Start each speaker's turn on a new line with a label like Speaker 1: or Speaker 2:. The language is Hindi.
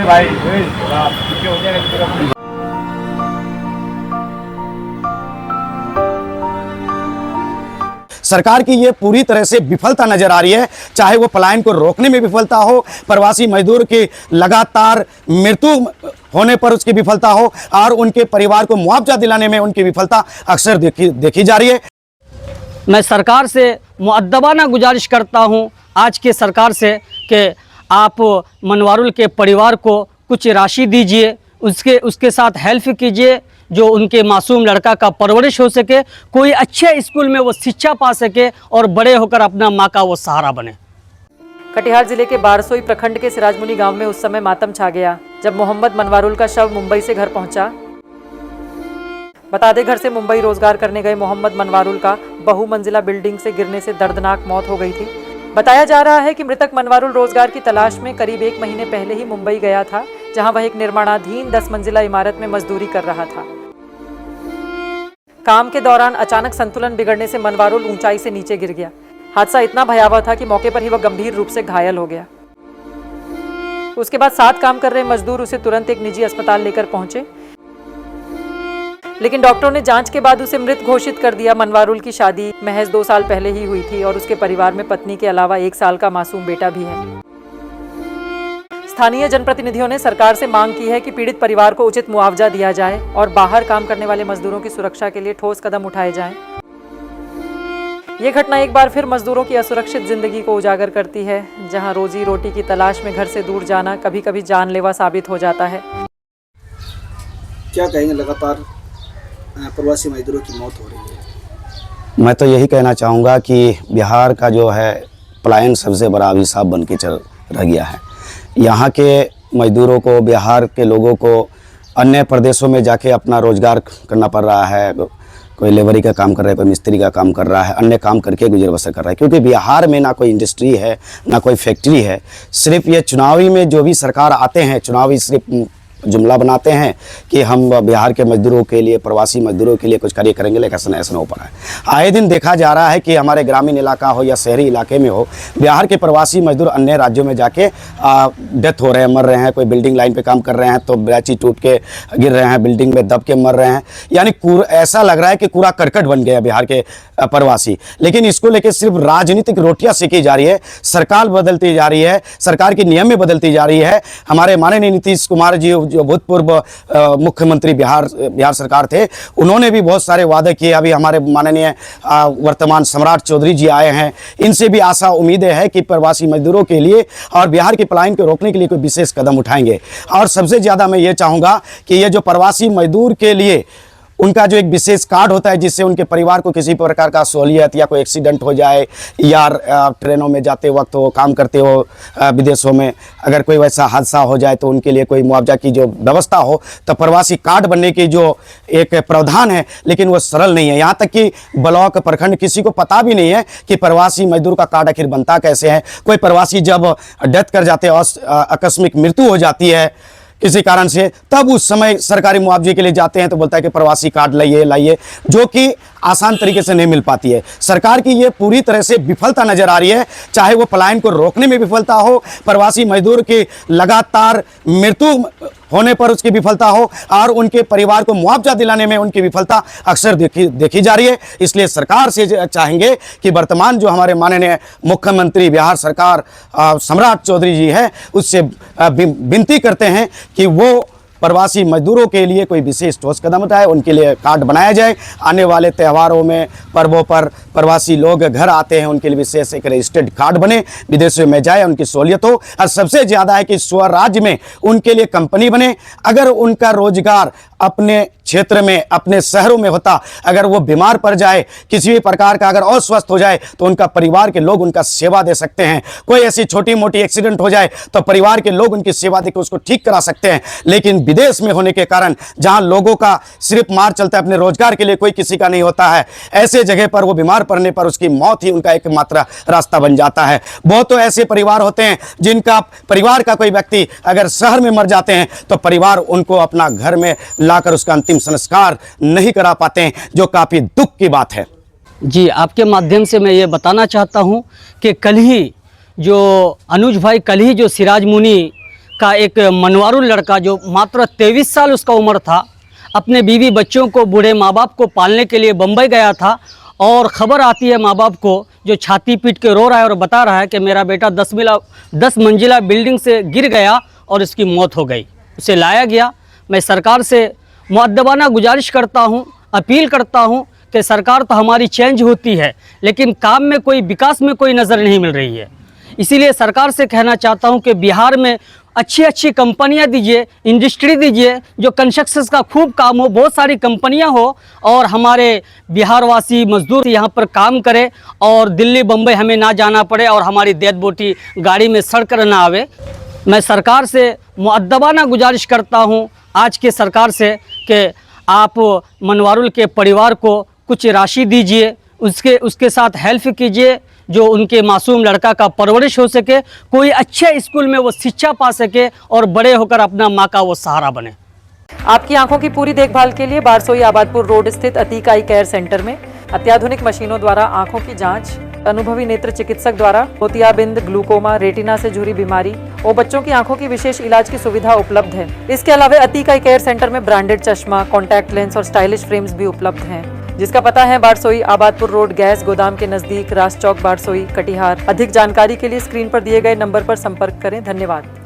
Speaker 1: भाई हो जाएगा।
Speaker 2: सरकार की ये पूरी तरह से विफलता नजर आ रही है, चाहे वो पलायन को रोकने में विफलता हो, प्रवासी मजदूर की लगातार मृत्यु होने पर उसकी विफलता हो, और उनके परिवार को मुआवजा दिलाने में उनकी विफलता अक्सर देखी जा रही है।
Speaker 3: मैं सरकार से मुअद्दबाना गुजारिश करता हूं आज के सरकार से कि आप मनवारुल के परिवार को कुछ राशि दीजिए, उसके साथ हेल्प कीजिए, जो उनके मासूम लड़का का परवरिश हो सके, कोई अच्छे स्कूल में वो शिक्षा पा सके और बड़े होकर अपना माँ का वो सहारा बने।
Speaker 4: कटिहार जिले के बारसोई प्रखंड के सिराजमुनी गांव में उस समय मातम छा गया जब मोहम्मद मनवारुल का शव मुंबई से घर पहुंचा। बता दें, घर से मुंबई रोजगार करने गए मोहम्मद मनवारुल का बहुमंजिला बिल्डिंग से गिरने से दर्दनाक मौत हो गई थी। बताया जा रहा है कि मृतक मनवारुल रोजगार की तलाश में करीब 1 महीने पहले ही मुंबई गया था, जहां वह एक निर्माणाधीन 10 मंजिला इमारत में मजदूरी कर रहा था। काम के दौरान अचानक संतुलन बिगड़ने से मनवारुल ऊंचाई से नीचे गिर गया। हादसा इतना भयावह था कि मौके पर ही वह गंभीर रूप से घायल हो गया। उसके बाद साथ काम कर रहे मजदूर उसे तुरंत एक निजी अस्पताल लेकर पहुंचे, लेकिन डॉक्टरों ने जांच के बाद उसे मृत घोषित कर दिया। मनवारुल की शादी महज 2 साल पहले ही हुई थी और उसके परिवार में पत्नी के अलावा 1 साल का मासूम बेटा भी है। स्थानीय जनप्रतिनिधियों ने सरकार से मांग की है कि पीड़ित परिवार को उचित मुआवजा दिया जाए और बाहर काम करने वाले मजदूरों की सुरक्षा के लिए ठोस कदम उठाए जाएं। ये घटना एक बार फिर मजदूरों की असुरक्षित जिंदगी को उजागर करती है, जहां रोजी रोटी की तलाश में घर से दूर जाना कभी कभी जानलेवा साबित हो जाता है।
Speaker 5: क्या कहेंगे, लगातार प्रवासी मजदूरों की मौत हो रही है?
Speaker 2: मैं तो यही कहना चाहूँगा कि बिहार का जो है पलायन सबसे बड़ा अभिशाप बन के चल रह गया है। यहाँ के मजदूरों को, बिहार के लोगों को अन्य प्रदेशों में जाके अपना रोजगार करना पड़ रहा है। कोई लेबरी का काम कर रहा है, कोई मिस्त्री का काम कर रहा है, अन्य काम करके गुजर बसर कर रहा है, क्योंकि बिहार में ना कोई इंडस्ट्री है, ना कोई फैक्ट्री है। सिर्फ ये चुनावी में जो भी सरकार आते हैं, चुनावी सिर्फ जुमला बनाते हैं कि हम बिहार के मजदूरों के लिए, प्रवासी मजदूरों के लिए कुछ कार्य करेंगे, लेकिन ऐसा नहीं हो पा रहा है। आए दिन देखा जा रहा है कि हमारे ग्रामीण इलाका हो या शहरी इलाके में हो, बिहार के प्रवासी मजदूर अन्य राज्यों में जाके डेथ हो रहे हैं, मर रहे हैं। कोई बिल्डिंग लाइन पे काम कर रहे हैं तो ब्राची टूट के गिर रहे हैं, बिल्डिंग में दब के मर रहे हैं। यानी ऐसा लग रहा है कि कूड़ा करकट बन गया बिहार के प्रवासी। लेकिन इसको लेकर सिर्फ राजनीतिक रोटियाँ सेकी जा रही है, सरकार बदलती जा रही है, सरकार की नियम में बदलती जा रही है। हमारे माननीय नीतीश कुमार जी जो भूतपूर्व मुख्यमंत्री बिहार सरकार थे, उन्होंने भी बहुत सारे वादे किए। अभी हमारे माननीय वर्तमान सम्राट चौधरी जी आए हैं, इनसे भी आशा उम्मीदें है कि प्रवासी मजदूरों के लिए और बिहार के पलायन को रोकने के लिए कोई विशेष कदम उठाएंगे। और सबसे ज़्यादा मैं ये चाहूँगा कि ये जो प्रवासी मजदूर के लिए उनका जो एक विशेष कार्ड होता है, जिससे उनके परिवार को किसी प्रकार का सहूलियत या कोई एक्सीडेंट हो जाए या ट्रेनों में जाते वक्त वो काम करते हो विदेशों में, अगर कोई वैसा हादसा हो जाए तो उनके लिए कोई मुआवजा की जो व्यवस्था हो, तो प्रवासी कार्ड बनने की जो एक प्रावधान है, लेकिन वो सरल नहीं है। यहाँ तक कि ब्लॉक प्रखंड किसी को पता भी नहीं है कि प्रवासी मजदूर का कार्ड आखिर बनता कैसे है। कोई प्रवासी जब डेथ कर जाते हैं, आकस्मिक मृत्यु हो जाती है किसी कारण से, तब उस समय सरकारी मुआवजे के लिए जाते हैं तो बोलता है कि प्रवासी कार्ड लाइए, जो कि आसान तरीके से नहीं मिल पाती है। सरकार की ये पूरी तरह से विफलता नजर आ रही है, चाहे वो पलायन को रोकने में विफलता हो, प्रवासी मजदूर की लगातार मृत्यु होने पर उसकी विफलता हो, और उनके परिवार को मुआवजा दिलाने में उनकी विफलता अक्सर देखी जा रही है। इसलिए सरकार से चाहेंगे कि वर्तमान जो हमारे माननीय मुख्यमंत्री बिहार सरकार सम्राट चौधरी जी है, उससे विनती करते हैं कि वो प्रवासी मजदूरों के लिए कोई विशेष ठोस कदम उठाए, उनके लिए कार्ड बनाया जाए। आने वाले त्योहारों में, पर्वों पर प्रवासी लोग घर आते हैं, उनके लिए विशेष एक रजिस्टर्ड कार्ड बने, विदेशों में जाए, उनकी सहूलियत हो। और सबसे ज़्यादा है कि स्वराज्य में उनके लिए कंपनी बने। अगर उनका रोजगार अपने क्षेत्र में, अपने शहरों में होता, अगर वो बीमार पड़ जाए, किसी भी प्रकार का अगर अस्वस्थ हो जाए, तो उनका परिवार के लोग उनका सेवा दे सकते हैं। कोई ऐसी छोटी मोटी एक्सीडेंट हो जाए तो परिवार के लोग उनकी सेवा देकर उसको ठीक करा सकते हैं। लेकिन विदेश में होने के कारण, जहां लोगों का सिर्फ मार चलता है, अपने रोजगार के लिए कोई किसी का नहीं होता है, ऐसे जगह पर वो बीमार पड़ने पर उसकी मौत ही उनका एकमात्र रास्ता बन जाता है। बहुत तो ऐसे परिवार होते हैं जिनका परिवार का कोई व्यक्ति अगर शहर में मर जाते हैं तो परिवार उनको अपना घर में लाकर उसका अंतिम संस्कार नहीं करा पाते हैं, जो काफ़ी दुख की बात है।
Speaker 3: जी, आपके माध्यम से मैं ये बताना चाहता हूँ कि कल ही जो अनुज भाई कल ही जो सिराज मुनी का एक मनवारू लड़का जो मात्र 23 साल उसका उम्र था, अपने बीवी बच्चों को, बूढ़े माँ बाप को पालने के लिए बम्बई गया था और ख़बर आती है माँ बाप को, जो छाती पीट के रो रहा है और बता रहा है कि मेरा बेटा 10 मंजिला बिल्डिंग से गिर गया और इसकी मौत हो गई। उसे लाया गया। मैं सरकार से मुअद्दबाना गुजारिश करता हूँ, अपील करता हूँ कि सरकार तो हमारी चेंज होती है लेकिन काम में कोई, विकास में कोई नज़र नहीं मिल रही है। इसीलिए सरकार से कहना चाहता हूँ कि बिहार में अच्छी अच्छी कंपनियां दीजिए, इंडस्ट्री दीजिए, जो कंस्ट्रक्शन का खूब काम हो, बहुत सारी कंपनियां हो और हमारे बिहारवासी मजदूर यहाँ पर काम करें और दिल्ली बम्बई हमें ना जाना पड़े और हमारी डेड बॉडी गाड़ी में सड़ कर ना आवे। मैं सरकार से मुअद्दबाना गुजारिश करता हूँ आज के सरकार से कि आप मनवारुल के परिवार को कुछ राशि दीजिए, उसके साथ हेल्प कीजिए, जो उनके मासूम लड़का का परवरिश हो सके, कोई अच्छे स्कूल में वो शिक्षा पा सके और बड़े होकर अपना माँ का वो सहारा बने।
Speaker 4: आपकी आंखों की पूरी देखभाल के लिए बारसोई आबादपुर रोड स्थित अतीक आई केयर सेंटर में अत्याधुनिक मशीनों द्वारा आंखों की जांच, अनुभवी नेत्र चिकित्सक द्वारा मोतियाबिंद, ग्लूकोमा, रेटिना से जुड़ी बीमारी और बच्चों की आंखों की विशेष इलाज की सुविधा उपलब्ध है। इसके अलावा अतीक आई केयर सेंटर में ब्रांडेड चश्मा, कॉन्टैक्ट लेंस और स्टाइलिश फ्रेम्स भी उपलब्ध हैं, जिसका पता है बारसोई आबादपुर रोड, गैस गोदाम के नजदीक, रास चौक, बारसोई, कटिहार। अधिक जानकारी के लिए स्क्रीन पर दिए गए नंबर पर संपर्क करें। धन्यवाद।